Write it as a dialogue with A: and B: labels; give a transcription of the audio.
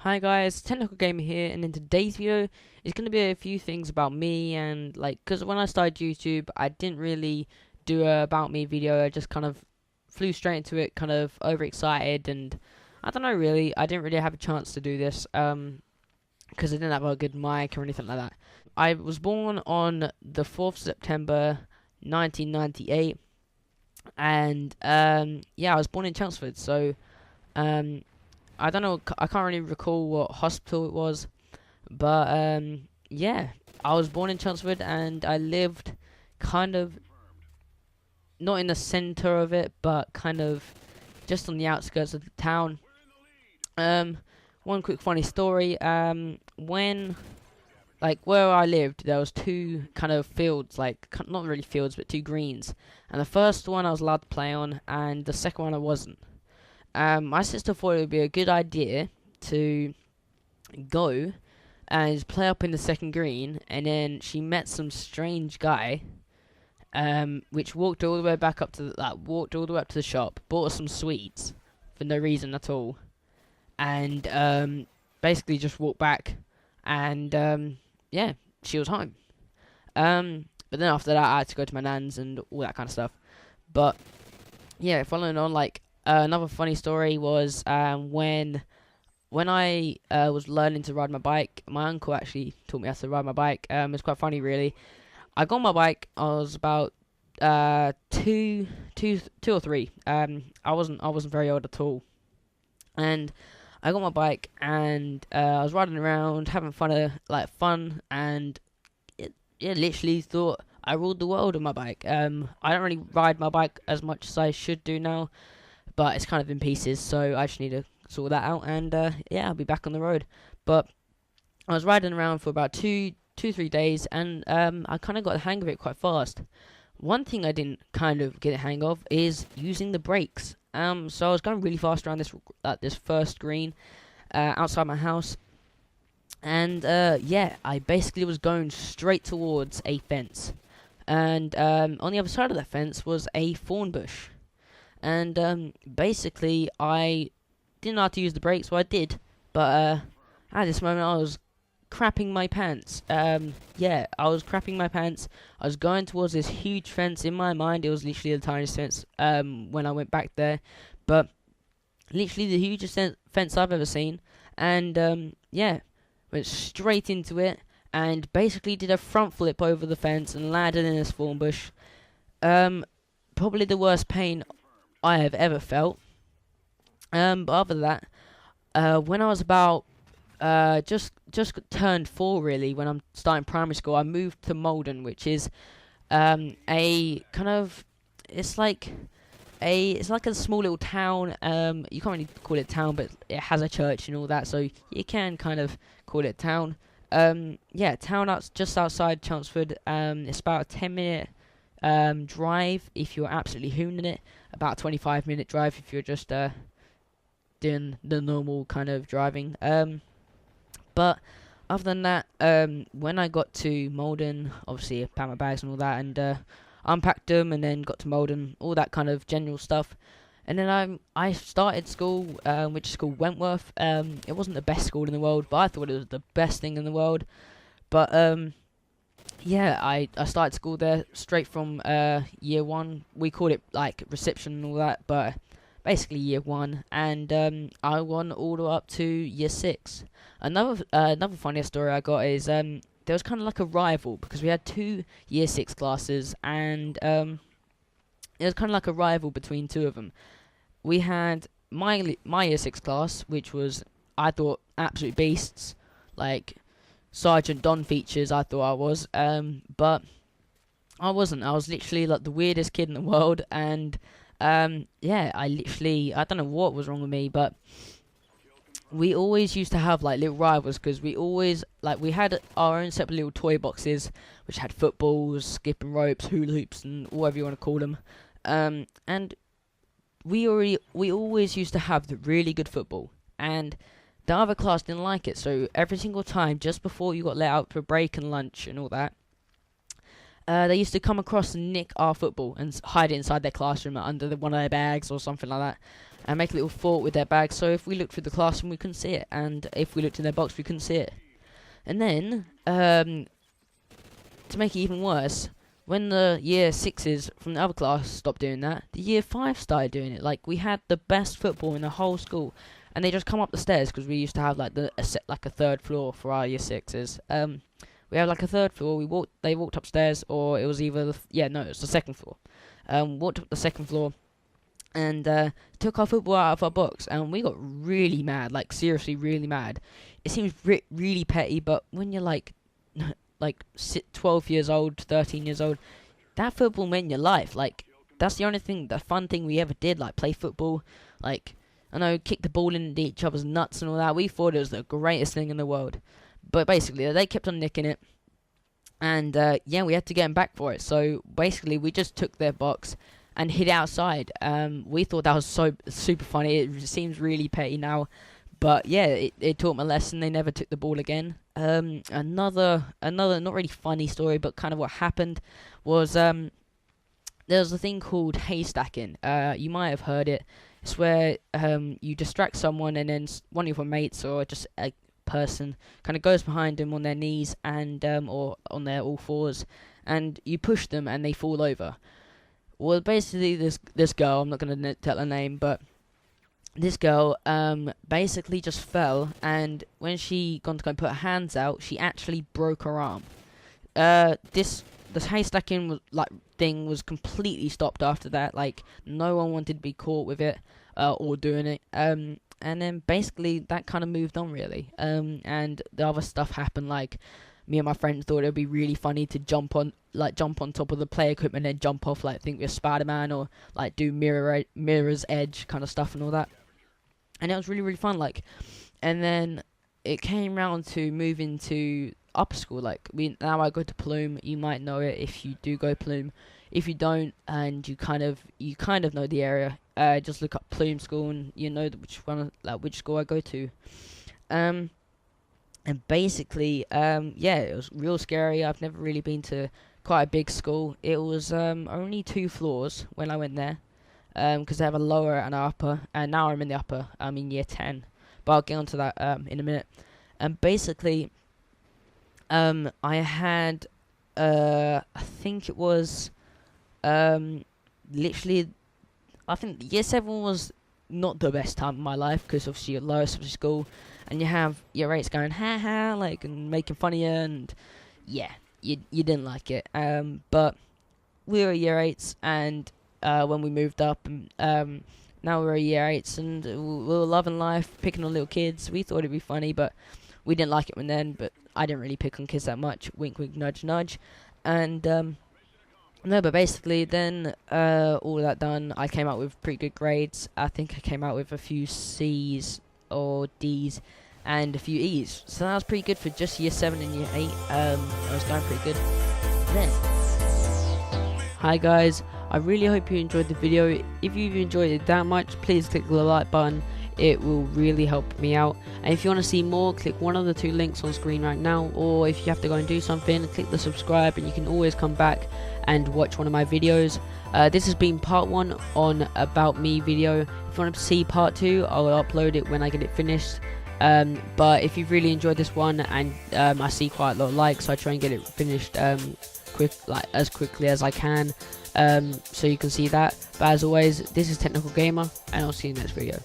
A: Hi guys, Technical Gamer here, and in today's video, it's going to be a few things about me, and because when I started YouTube, I didn't really do a about me video. I just kind of flew straight into it, kind of overexcited, and I don't know really, I didn't really have a chance to do this, because I didn't have a good mic or anything like that. I was born on the 4th of September, 1998, and yeah, I was born in Chelmsford, so I don't know, I can't really recall what hospital it was, but yeah, I was born in Chelmsford and I lived kind of not in the center of it, but kind of just on the outskirts of the town. One quick funny story, when where I lived, there was two kind of fields, not really fields, but two greens, and the first one I was allowed to play on, and the second one I wasn't. My sister thought it would be a good idea to go and play up in the second green, and then she met some strange guy, which walked all the way back up to the shop, bought us some sweets for no reason at all, and basically just walked back, and yeah, she was home. But then after that, I had to go to my nan's and all that kind of stuff. But yeah, following on, another funny story was when I was learning to ride my bike. My uncle actually taught me how to ride my bike. It's quite funny, really. I got on my bike. I was about two or three. I wasn't very old at all, and I got my bike and I was riding around, having fun, and it literally thought I ruled the world on my bike. I don't really ride my bike as much as I should do now, but it's kind of in pieces, so I just need to sort that out, and yeah, I'll be back on the road. But I was riding around for about 3 days, and I kind of got the hang of it quite fast. One thing I didn't kind of get the hang of is using the brakes. So I was going really fast around this first green outside my house, and yeah, I basically was going straight towards a fence, and on the other side of that fence was a thorn bush. And basically, I didn't know how to use the brakes, well I did, but at this moment I was crapping my pants. Yeah, I was crapping my pants. I was going towards this huge fence. In my mind, it was literally the tiniest fence when I went back there, but literally the hugest fence I've ever seen. And yeah, went straight into it, and basically did a front flip over the fence and landed in this thorn bush. Probably the worst pain I have ever felt. But other than that, when I was about just turned 4, really, when I'm starting primary school, I moved to Malden, which is a kind of it's like a small little town. You can't really call it a town, but it has a church and all that, so you can kind of call it a town. Yeah, town just outside Chelmsford. It's about a 10-minute drive if you're absolutely hooning it. About a 25-minute drive if you're just doing the normal kind of driving. But other than that, when I got to Malden, obviously I packed my bags and all that, and unpacked them, and then got to Malden, all that kind of general stuff. And then I started school, which is called Wentworth. It wasn't the best school in the world, but I thought it was the best thing in the world. But yeah, I started school there straight from year 1. We called it reception and all that, but basically year 1, and I went all the way up to year 6. Another funny story I got is there was kind of like a rival, because we had 2 year 6 classes, and it was kind of like a rival between 2 of them. We had my year 6 class, which was, I thought, absolute beasts, like Sergeant Don features. I thought I was, but I wasn't. I was literally like the weirdest kid in the world, and yeah, I don't know what was wrong with me, but we always used to have little rivals, because we always we had our own separate little toy boxes which had footballs, skipping ropes, hula hoops, and whatever you want to call them, and we always used to have the really good football, and the other class didn't like it. So every single time, just before you got let out for break and lunch and all that, they used to come across and nick our football and hide it inside their classroom under one of their bags or something like that. and make a little fort with their bag, so if we looked through the classroom we couldn't see it, and if we looked in their box we couldn't see it. And then, to make it even worse, when the year 6s from the other class stopped doing that, the year 5 started doing it. Like, we had the best football in the whole school, and they just come up the stairs, because we used to have like a third floor for our year 6s. We had like a third floor. They walked upstairs, or it was either it was the second floor. Walked up the second floor, and took our football out of our box, and we got really mad, like seriously really mad. It seems really petty, but when you're like 12 years old, 13 years old, that football meant your life. Like, that's the fun thing we ever did, like play football, like, I know, kick the ball into each other's nuts and all that. We thought it was the greatest thing in the world. But basically, they kept on nicking it, and we had to get them back for it. So basically, we just took their box and hid outside. We thought that was so super funny. It seems really petty now, but yeah, it taught them a lesson. They never took the ball again. Another not really funny story, but kind of what happened was there was a thing called haystacking. You might have heard it. It's where you distract someone, and then one of your mates or just a person kind of goes behind them on their knees and or on their all fours, and you push them and they fall over. Well, basically this girl, I'm not gonna tell her name, but this girl basically just fell, and when she gone to go and put her hands out, she actually broke her arm. This haystacking thing was completely stopped after that. Like, no one wanted to be caught with it or doing it. And then basically that kind of moved on, really. And the other stuff happened. Like, me and my friends thought it would be really funny to jump on top of the play equipment and jump off, like, think we're Spider-Man, or like do Mirror's Edge kind of stuff and all that. And it was really, really fun. Like, and then it came round to moving to upper school. Like, now I go to Plume. You might know it if you do go Plume. If you don't, and you kind of know the area, just look up Plume School, and you know which school I go to. And basically, it was real scary. I've never really been to quite a big school. It was only 2 floors when I went there, because they have a lower and an upper, and now I'm in the upper. I'm in year 10, but I'll get onto that in a minute. And basically, I had, I think it was, literally, I think year 7 was not the best time of my life, because obviously you're lowest of the school, and you have your mates going ha ha, like, and making fun of you, and yeah, you didn't like it. But we were year 8s, and when we moved up, and now we're year 8s, and we were loving life, picking on little kids. We thought it'd be funny, but we didn't like it when then. But I didn't really pick on kids that much. Wink, wink, nudge, nudge. And no, but basically then all of that done, I came out with pretty good grades. I think I came out with a few C's or D's and a few E's. So that was pretty good for just year 7 and year 8. I was going pretty good then. Hi guys, I really hope you enjoyed the video. If you've enjoyed it that much, please click the like button. It will really help me out. And if you want to see more, click one of the 2 links on screen right now, or if you have to go and do something, click the subscribe, and you can always come back and watch one of my videos. This has been part 1 on About Me video. If you want to see part 2, I will upload it when I get it finished. But if you've really enjoyed this one, and I see quite a lot of likes, I try and get it finished as quickly as I can, so you can see that. But as always, this is Technical Gamer, and I'll see you in the next video.